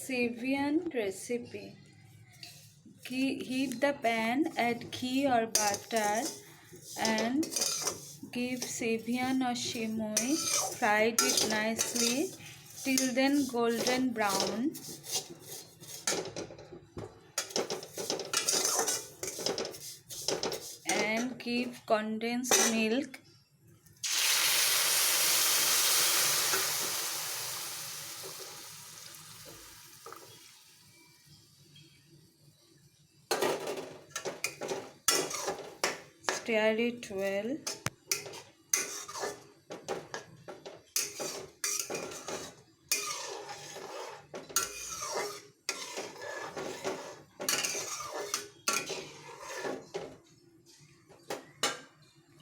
Savian recipe. Heat the pan, add ghee or butter and give Savian or simui. Fry it nicely till then golden brown. And give condensed milk. Stir it well.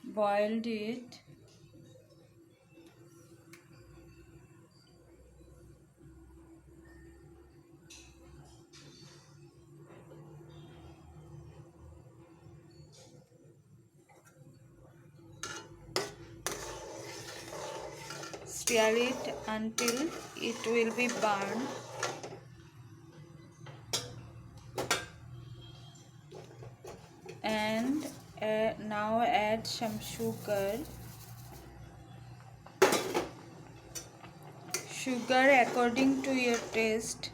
Boiled it. Stir it until it will be burned. And now add some sugar. Sugar according to your taste.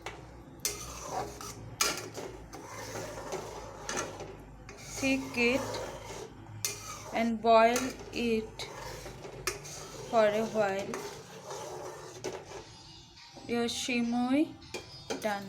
Thick it and boil it for a while. Your simui done.